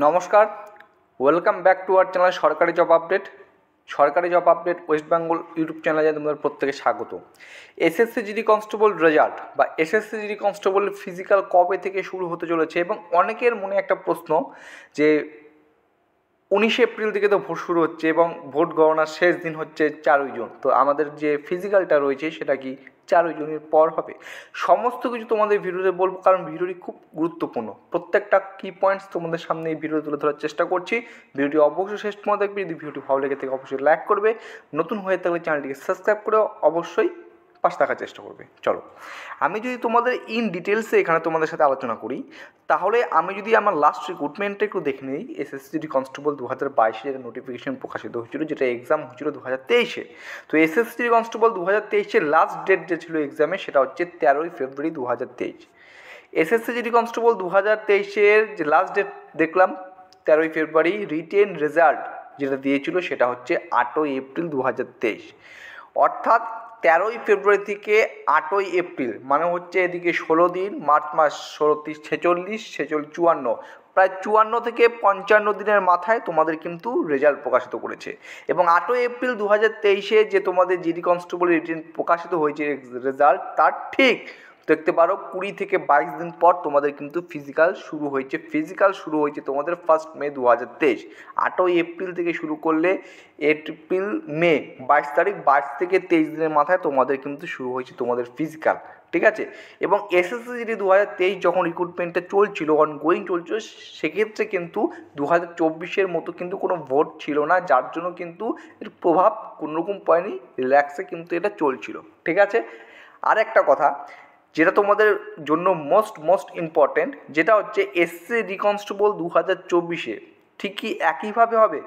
নমস্কার, welcome back to our channel সরকারি job update West Bengal YouTube চ্যানেলে তোমাদের প্রত্যেকে স্বাগত। এসএসসি জিডি কনস্টেবল রেজাল্ট বা এসএসসি জিডি কনস্টেবল ফিজিক্যাল কবে থেকে শুরু হতে চলেছে এবং অনেকের মনে একটা প্রশ্ন যে 19 এপ্রিল থেকে তো ভোট শুরু হচ্ছে এবং ভোট গণনার শেষ দিন হচ্ছে 4ই জুন। তো আমাদের যে ফিজিক্যালটা রয়েছে সেটা কি 4ই জুনের পর হবে? সমস্ত কিছু তোমাদের ভিডিওতে বলবো, কারণ ভিডিওটি খুব গুরুত্বপূর্ণ। প্রত্যেকটা কি পয়েন্টস তোমাদের সামনে এই ভিডিও তুলে ধরার চেষ্টা করছি। ভিডিওটি অবশ্যই শেষ পর্যন্ত দেখবে। যদি ভিডিওটি ভালো লেগে থাকে অবশ্যই লাইক করবে, নতুন হয়ে থাকলে চ্যানেলটিকে সাবস্ক্রাইব করে অবশ্যই পাশে থাকার চেষ্টা করবে। চলো, আমি যদি তোমাদের ইন ডিটেলসে এখানে তোমাদের সাথে আলোচনা করি, তাহলে আমি যদি আমার লাস্ট রিক্রুটমেন্টটা একটু দেখে নিই। এসএসসি কনস্টেবল 2022 যেটা নোটিফিকেশন প্রকাশিত হয়েছিল, যেটা এক্সাম হয়েছিল 2023-এ। তো এসএসসি কনস্টেবল 2023-এর লাস্ট ডেট যে ছিল এক্সামে, সেটা হচ্ছে 13ই ফেব্রুয়ারি 2023। এসএসসি কনস্টেবল 2023-এর যে লাস্ট ডেট দেখলাম 13ই ফেব্রুয়ারি। রিটেন রেজাল্ট যেটা দিয়েছিল সেটা হচ্ছে 8ই এপ্রিল 2023। অর্থাৎ 13ই ফেব্রুয়ারি থেকে 8ই এপ্রিল মানে হচ্ছে এদিকে 16 দিন, মার্চ মাস 16, 30, 46, 54, প্রায় 54 থেকে 55 দিনের মাথায় তোমাদের কিন্তু রেজাল্ট প্রকাশিত করেছে। এবং 8ই এপ্রিল 2023-এ যে তোমাদের জিডি কনস্টেবল রিটেন প্রকাশিত হয়েছে রেজাল্ট, তার ঠিক দেখতে পারো 20 থেকে 22 দিন পর তোমাদের কিন্তু ফিজিক্যাল শুরু হয়েছে তোমাদের 1 মে 2023। 8ই এপ্রিল থেকে শুরু করলে এপ্রিল মে 22 তারিখ, 22 থেকে 23 দিনের মাথায় তোমাদের কিন্তু শুরু হয়েছে তোমাদের ফিজিক্যাল, ঠিক আছে। এবং এসএসসি জিডি 2023 যখন রিক্রুটমেন্টটা চলছিল, অনগোয়িং চলছিল, সেক্ষেত্রে কিন্তু 2024-এর মতো কিন্তু কোনো ভোট ছিল না, যার জন্য কিন্তু এর প্রভাব কোনোরকম পড়েনি, রিল্যাক্সে কিন্তু এটা চলছিল, ঠিক আছে। আর একটা কথা যেটা তোমাদের জন্য মোস্ট ইম্পর্টেন্ট, যেটা হচ্ছে এসএসসি রিকনস্টেবল 2024-এ ঠিকই একইভাবে হবে,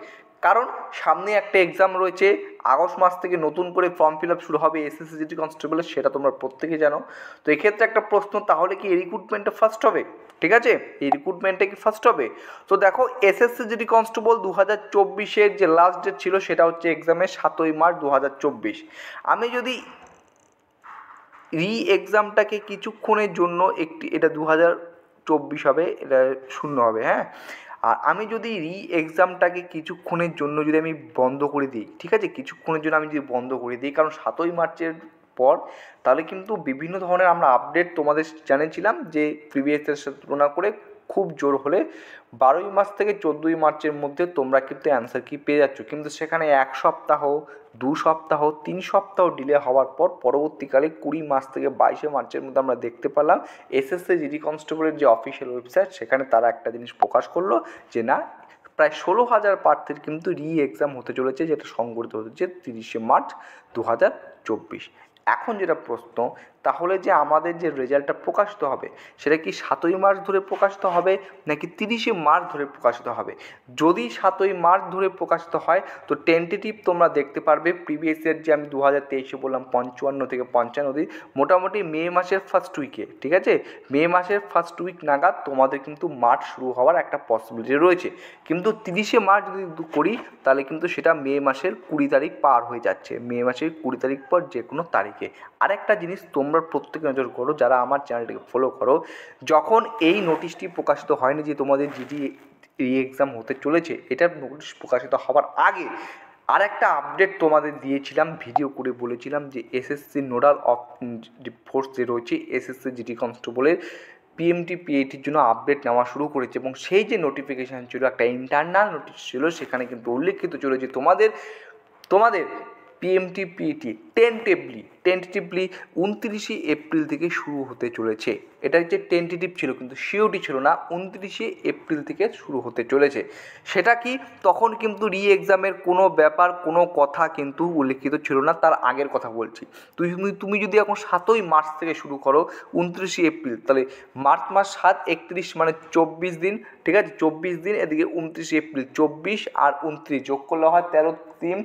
কারণ সামনে একটা এক্সাম রয়েছে। আগস্ট মাস থেকে নতুন করে ফর্ম ফিল আপ শুরু হবে এসএসসি জিডি কনস্টেবলের, সেটা তোমরা প্রত্যেকেই জানো। তো এক্ষেত্রে একটা প্রশ্ন, তাহলে কি এই রিক্রুটমেন্টটা ফার্স্ট হবে? ঠিক আছে, এই রিক্রুটমেন্টটা কি ফার্স্ট হবে? তো দেখো, এসএসসি জিডি কনস্টেবল 2024-এর যে লাস্ট ডেট ছিল সেটা হচ্ছে এক্সামের 7ই মার্চ 2024। আমি যদি এক্সামটাকে কিছুক্ষণের জন্য এটা 2024 হবে, এটা 0 হবে, হ্যাঁ। আর আমি যদি এক্সামটাকে কিছুক্ষণের জন্য যদি আমি বন্ধ করে দিই, ঠিক আছে, কিছুক্ষণের জন্য আমি যদি বন্ধ করে দিই, কারণ 7ই মার্চের পর তাহলে কিন্তু বিভিন্ন ধরনের আমরা আপডেট তোমাদের জানিয়েছিলাম যে প্রিভিয়াসের সাথে তুলনা করে খুব জোর হলে 12ই মার্চ থেকে 14ই মার্চের মধ্যে তোমরা কিন্তু অ্যান্সার কি পেয়ে যাচ্ছ। কিন্তু সেখানে 1 সপ্তাহ, 2 সপ্তাহ, 3 সপ্তাহ ডিলে হওয়ার পর পরবর্তীকালে 20 মার্চ থেকে 22 মার্চের মধ্যে আমরা দেখতে পেলাম এসএসসি জিডি কনস্টেবলের যে অফিসিয়াল ওয়েবসাইট, সেখানে তারা একটা জিনিস প্রকাশ করলো যে না, প্রায় 16,000 প্রার্থীর কিন্তু এক্সাম হতে চলেছে, যেটা সংগঠিত হচ্ছে 30শে মার্চ 2024। এখন যেটা প্রশ্ন, তাহলে যে আমাদের যে রেজাল্টটা প্রকাশিত হবে সেটা কি 7ই মার্চ ধরে প্রকাশিত হবে নাকি 30শে মার্চ ধরে প্রকাশিত হবে? যদি 7ই মার্চ ধরে প্রকাশিত হয় তো টেন্টেটিভ তোমরা দেখতে পারবে প্রিভিয়াসের যে আমি 2023-এ বললাম 55 থেকে 55 দিন, মোটামুটি মে মাসের ফার্স্ট উইকে, ঠিক আছে, মে মাসের ফার্স্ট উইক নাগাদ তোমাদের কিন্তু মার্চ শুরু হওয়ার একটা পসিবিলিটি রয়েছে। কিন্তু 30শে মার্চ যদি করি তাহলে কিন্তু সেটা মে মাসের 20 তারিখ পার হয়ে যাচ্ছে, মে মাসের 20 তারিখ পর যে কোনো তারিখে। আরেকটা জিনিস তোমরা প্রত্যেকে নজর করো, যারা আমার চ্যানেলটিকে ফলো করো, যখন এই নোটিশটি প্রকাশিত হয়নি যে তোমাদের জিডি এক্সাম হতে চলেছে, এটা নোটিশ প্রকাশিত হওয়ার আগে আর একটা আপডেট তোমাদের দিয়েছিলাম, ভিডিও করে বলেছিলাম যে এসএসসি নোডাল অফ ফোর্স যে রয়েছে এসএসসি জিডি কনস্টেবলের পিএমটি পিএটির জন্য আপডেট নেওয়া শুরু করেছে। এবং সেই যে নোটিফিকেশান ছিল, একটা ইন্টারনাল নোটিশ ছিল, সেখানে কিন্তু উল্লেখিত ছিল যে তোমাদের পিএমটি পিএটি টেন্টেটিভলি 29শে এপ্রিল থেকে শুরু হতে চলেছে। এটা হচ্ছে টেন্টেটিভ ছিল, কিন্তু সিওটি ছিল না, 29শে এপ্রিল থেকে শুরু হতে চলেছে। সেটা কি তখন কিন্তু এক্সামের কোনো ব্যাপার, কোনো কথা কিন্তু উল্লেখিত ছিল না, তার আগের কথা বলছি। তুমি যদি এখন 7ই মার্চ থেকে শুরু করো 29শে এপ্রিল, তাহলে মার্চ মাস 7, 31 মানে 24 দিন, ঠিক আছে, 24 দিন, এদিকে 29শে এপ্রিল 24 আর 29 যোগ করলে হয় 13, 3,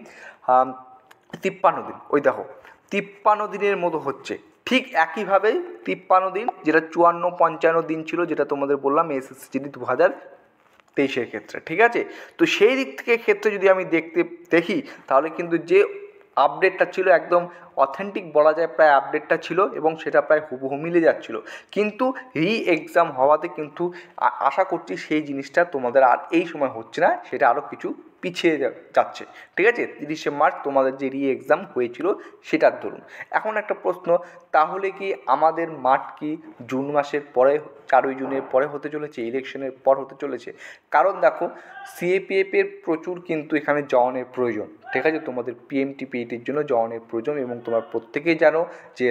53 দিন। ওই দেখো 53 দিনের মতো হচ্ছে। ঠিক একইভাবে 53 দিন, যেটা 54-55 দিন ছিল, যেটা তোমাদের বললাম এসএসসি জিডি 2023-এর ক্ষেত্রে, ঠিক আছে। তো সেই দিক থেকে ক্ষেত্রে যদি আমি দেখি, তাহলে কিন্তু যে আপডেটটা ছিল একদম অথেন্টিক বলা যায়, প্রায় আপডেটটা ছিল এবং সেটা প্রায় হুবহু মিলে যাচ্ছিল। কিন্তু এক্সাম হওয়াতে কিন্তু আশা করছি সেই জিনিসটা তোমাদের আর এই সময় হচ্ছে না, সেটা আরও কিছু পিছিয়ে যাচ্ছে। ঠিক আছে, 30শে মার্চ তোমাদের যে এক্সাম হয়েছিল সেটার ধরুন। এখন একটা প্রশ্ন, তাহলে কি আমাদের মাঠ কি জুন মাসের পরে, 4ই জুনের পরে হতে চলেছে, ইলেকশনের পর হতে চলেছে? কারণ দেখো, সিএপিএফের প্রচুর কিন্তু এখানে জওয়ানের প্রয়োজন। ঠিক আছে, তোমাদের পিএমটিপিইটির জন্য জওয়ানের প্রয়োজন এবং তোমরা প্রত্যেকেই জানো যে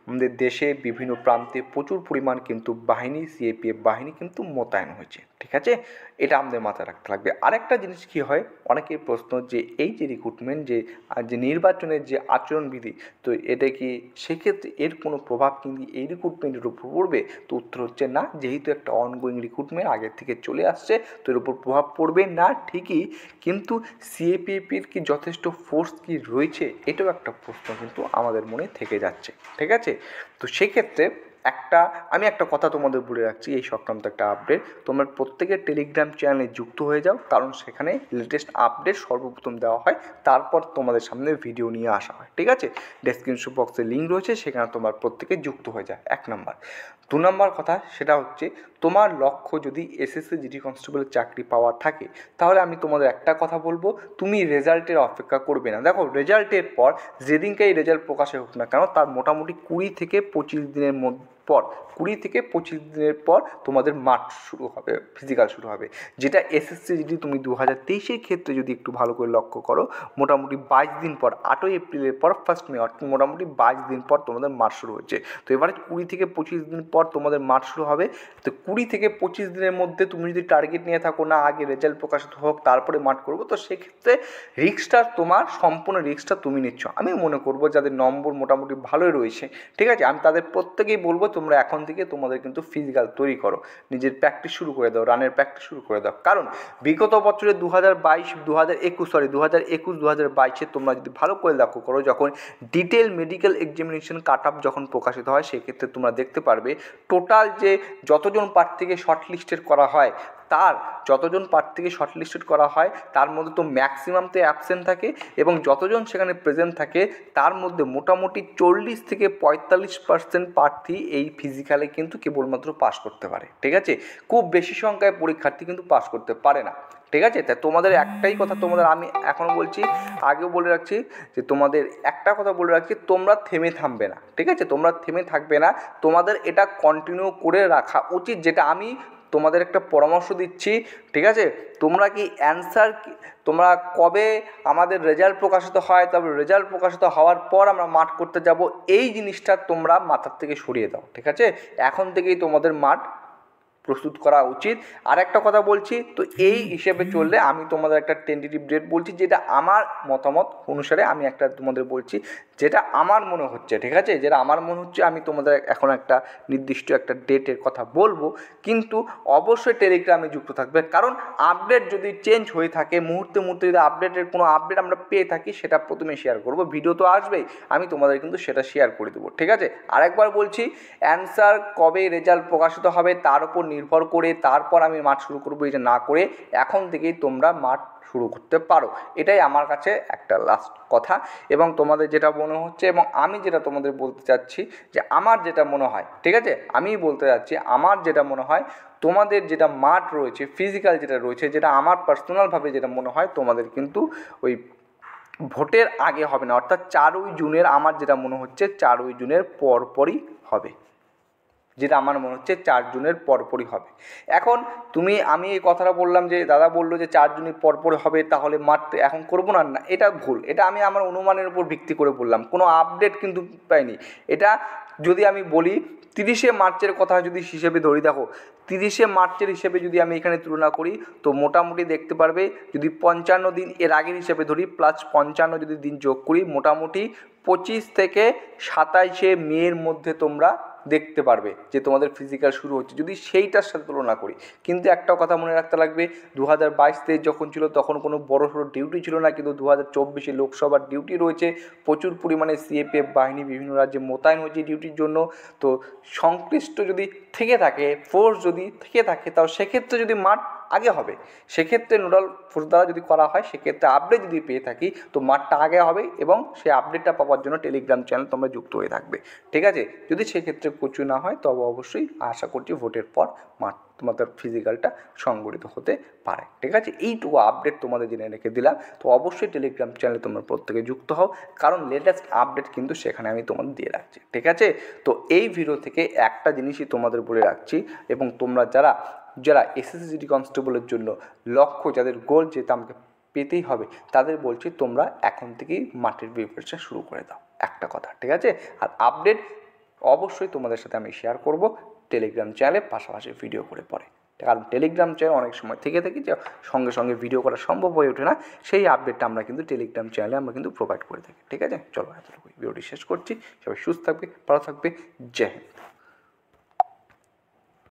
আমাদের দেশে বিভিন্ন প্রান্তে প্রচুর পরিমাণ কিন্তু বাহিনী, সিএপিএফ বাহিনী কিন্তু মোতায়েন হয়েছে। ঠিক আছে, এটা আমাদের মাথায় রাখতে লাগবে। আরেকটা জিনিস কী হয়, অনেকের প্রশ্ন যে এই যে রিক্রুটমেন্ট, যে নির্বাচনের যে আচরণবিধি, তো এটা কি সেক্ষেত্রে এর কোনো প্রভাব কিন্তু এই রিক্রুটমেন্টের উপর পড়বে? তো উত্তর হচ্ছে না, যেহেতু একটা অনগোয়িং রিক্রুটমেন্ট আগের থেকে চলে আসছে, তো এর উপর প্রভাব পড়বে না ঠিকই, কিন্তু সিএপিএফের কি যথেষ্ট ফোর্স কি রয়েছে, এটাও একটা প্রশ্ন কিন্তু আমাদের মনে থেকে যাচ্ছে। ঠিক আছে, তো সেক্ষেত্রে আমি একটা কথা তোমাদের বলে রাখছি, এই সংক্রান্ত একটা আপডেট, তোমরা প্রত্যেকের টেলিগ্রাম চ্যানেলে যুক্ত হয়ে যাও, কারণ সেখানে লেটেস্ট আপডেট সর্বপ্রথম দেওয়া হয়, তারপর তোমাদের সামনে ভিডিও নিয়ে আসা হয়। ঠিক আছে, ডেসক্রিপশন বক্সে লিঙ্ক রয়েছে, সেখানে তোমার প্রত্যেকে যুক্ত হয়ে যায়। 1 নম্বর। 2 নম্বর কথা, সেটা হচ্ছে তোমার লক্ষ্য যদি এসএসসি জিডি কনস্টেবলের চাকরি পাওয়া থাকে, তাহলে আমি তোমাদের একটা কথা বলবো, তুমি রেজাল্টের অপেক্ষা করবে না। দেখো, রেজাল্টের পর যেদিনকেই রেজাল্ট প্রকাশে হোক না কেন, তার মোটামুটি 20 থেকে 25 দিনের পর 20 থেকে 25 দিনের পর তোমাদের মাঠ শুরু হবে, ফিজিক্যাল শুরু হবে। যেটা এসএসসি জিডি তুমি 2023-এর ক্ষেত্রে যদি একটু ভালো করে লক্ষ্য করো, মোটামুটি 22 দিন পর, 8ই এপ্রিলের পর 1 মে, অর্থাৎ মোটামুটি 22 দিন পর তোমাদের মাঠ শুরু হচ্ছে। তো এবারে 20 থেকে 25 দিন পর তোমাদের মাঠ শুরু হবে। তো 20 থেকে 25 দিনের মধ্যে তুমি যদি টার্গেট নিয়ে থাকো না আগে রেজাল্ট প্রকাশিত হোক তারপরে মাঠ করবো, তো সেক্ষেত্রে রিস্কটা তোমার, সম্পূর্ণ রিস্কটা তুমি নিচ্ছ। আমি মনে করবো যাদের নম্বর মোটামুটি ভালোই রয়েছে, ঠিক আছে, আমি তাদের প্রত্যেকেই বলবো তোমরা এখন থেকে তোমাদের কিন্তু ফিজিক্যাল তৈরি করো, নিজের প্র্যাকটিস শুরু করে দাও, রানের প্র্যাকটিস শুরু করে দাও। কারণ বিগত বছরে 2022 তোমরা যদি ভালো করে লক্ষ্য করো, যখন ডিটেল মেডিকেল এক্সামিনেশন কাট আপ যখন প্রকাশিত হয়, সেক্ষেত্রে তোমরা দেখতে পারবে টোটাল যে যতজন প্রার্থীকে শর্টলিস্টেড করা হয়, তার মধ্যে তো ম্যাক্সিমাম তো অ্যাবসেন্ট থাকে, এবং যতজন সেখানে প্রেজেন্ট থাকে তার মধ্যে মোটামুটি 40 থেকে 45% প্রার্থী এই ফিজিক্যালে কিন্তু কেবলমাত্র পাস করতে পারে। ঠিক আছে, খুব বেশি সংখ্যায় পরীক্ষার্থী কিন্তু পাস করতে পারে না। ঠিক আছে, তাই তোমাদের একটাই কথা, তোমাদের আমি এখনও বলছি, আগেও বলে রাখছি, যে তোমাদের একটা কথা বলে রাখছি, তোমরা থেমে থামবে না। ঠিক আছে, তোমরা থেমে থাকবে না, তোমাদের এটা কন্টিনিউ করে রাখা উচিত, যেটা আমি তোমাদের একটা পরামর্শ দিচ্ছি। ঠিক আছে, তোমরা কি অ্যান্সার, তোমরা কবে আমাদের রেজাল্ট প্রকাশিত হয়, তারপর রেজাল্ট প্রকাশিত হওয়ার পর আমরা মাঠ করতে যাব, এই জিনিসটা তোমরা মাথার থেকে সরিয়ে দাও। ঠিক আছে, এখন থেকেই তোমাদের মাঠ প্রস্তুত করা উচিত। আর একটা কথা বলছি, তো এই হিসেবে চললে আমি তোমাদের একটা টেন্টেটিভ ডেট বলছি, যেটা আমার মতামত অনুসারে আমি একটা তোমাদের বলছি, যেটা আমার মনে হচ্ছে। ঠিক আছে, যেটা আমার মনে হচ্ছে, আমি তোমাদের এখন একটা নির্দিষ্ট একটা ডেটের কথা বলবো, কিন্তু অবশ্যই টেলিগ্রামে যুক্ত থাকবে, কারণ আপডেট যদি চেঞ্জ হয়ে থাকে, মুহূর্তে যদি কোনো আপডেট আমরা পেয়ে থাকি, সেটা প্রথমে শেয়ার করব। ভিডিও তো আসবেই, আমি তোমাদের কিন্তু সেটা শেয়ার করে দেবো। ঠিক আছে, আরেকবার বলছি, অ্যান্সার কবে রেজাল্ট প্রকাশিত হবে তার উপর নির্ভর করে তারপর আমি মাঠ শুরু করবো, এটা না করে এখন থেকেই তোমরা মাঠ শুরু করতে পারো। এটাই আমার কাছে একটা লাস্ট কথা। এবং তোমাদের যেটা মনে হচ্ছে, এবং আমি যেটা তোমাদের বলতে চাচ্ছি, যে আমার যেটা মনে হয়, ঠিক আছে, আমি বলতে চাচ্ছি আমার যেটা মনে হয়, তোমাদের যেটা মাঠ রয়েছে, ফিজিক্যাল যেটা রয়েছে, যেটা আমার পার্সোনালভাবে যেটা মনে হয়, তোমাদের কিন্তু ওই ভোটের আগে হবে না, অর্থাৎ 4ই জুনের, আমার যেটা মনে হচ্ছে 4ই জুনের পরপরই হবে, যেটা আমার মনে হচ্ছে 4 জুনের পরপরই হবে। এখন আমি এই কথাটা বললাম, যে দাদা বললো যে 4 জুনের পরপরই হবে, তাহলে মাঠ এখন করবো না, না, এটা ভুল। এটা আমি আমার অনুমানের উপর ভিত্তি করে বললাম, কোনো আপডেট কিন্তু পাইনি। এটা যদি আমি বলি 30শে মার্চের কথা যদি হিসেবে ধরি, দেখো 30শে মার্চের হিসেবে যদি আমি এখানে তুলনা করি, তো মোটামুটি দেখতে পারবে, যদি 55 দিন এর আগের হিসেবে ধরি, প্লাস 55 যদি দিন যোগ করি, মোটামুটি 25 থেকে 27শে মের মধ্যে তোমরা দেখতে পারবে যে তোমাদের ফিজিক্যাল শুরু হচ্ছে, যদি সেইটার সাথে তুলনা করি। কিন্তু একটা কথা মনে রাখতে লাগবে, 2022-23 যখন ছিল তখন কোনো বড় সড়ো ডিউটি ছিল না, কিন্তু 2024-এ লোকসভার ডিউটি রয়েছে, প্রচুর পরিমাণে সিএপিএফ বাহিনী বিভিন্ন রাজ্যে মোতায়েন হয়েছে ডিউটির জন্য। তো সংশ্লিষ্ট যদি থেকে থাকে, ফোর্স যদি থেকে থাকে, তাও সেক্ষেত্রে যদি মাঠ আগে হবে। সেক্ষেত্রে নোডাল ফোর্স দ্বারা যদি করা হয় সেক্ষেত্রে আপডেট যদি পেয়ে থাকি তো মাঠটা আগে হবে এবং সেই আপডেটটা পাওয়ার জন্য টেলিগ্রাম চ্যানেল তোমরা যুক্ত হয়ে থাকবে। ঠিক আছে, যদি সেক্ষেত্রে কিছু না হয় তবে অবশ্যই আশা করছি ভোটের পর মাঠ তোমাদের ফিজিক্যালটা সংগঠিত হতে পারে। ঠিক আছে, এইটুকু আপডেট তোমাদের জেনে রেখে দিলাম। তো অবশ্যই টেলিগ্রাম চ্যানেলে তোমরা প্রত্যেকে যুক্ত হও, কারণ লেটেস্ট আপডেট কিন্তু সেখানে আমি তোমাদের দিয়ে রাখছি। ঠিক আছে, তো এই ভিডিও থেকে একটা জিনিসই তোমাদের বলে রাখছি, এবং তোমরা যারা এসএসসি জিডি কনস্টেবলের জন্য লক্ষ্য, যাদের গোল যেটা আমাকে পেতেই হবে, তাদের বলছি তোমরা এখন থেকেই মাঠের প্রিপারেশন শুরু করে দাও, একটা কথা। ঠিক আছে, আর আপডেট অবশ্যই তোমাদের সাথে আমি শেয়ার করব টেলিগ্রাম চ্যানেলে, পাশাপাশি ভিডিও করে পরে। কারণ টেলিগ্রাম চ্যানেল অনেক সময় থেকে থাকি যে সঙ্গে সঙ্গে ভিডিও করা সম্ভব হয়ে ওঠে না, সেই আপডেটটা আমরা কিন্তু টেলিগ্রাম চ্যানেলে আমরা কিন্তু প্রোভাইড করে থাকি। ঠিক আছে, চলো এতটুকুই ভিডিওটি শেষ করছি। সবাই সুস্থ থাকবে, ভালো থাকবে, জয় হিন্দ।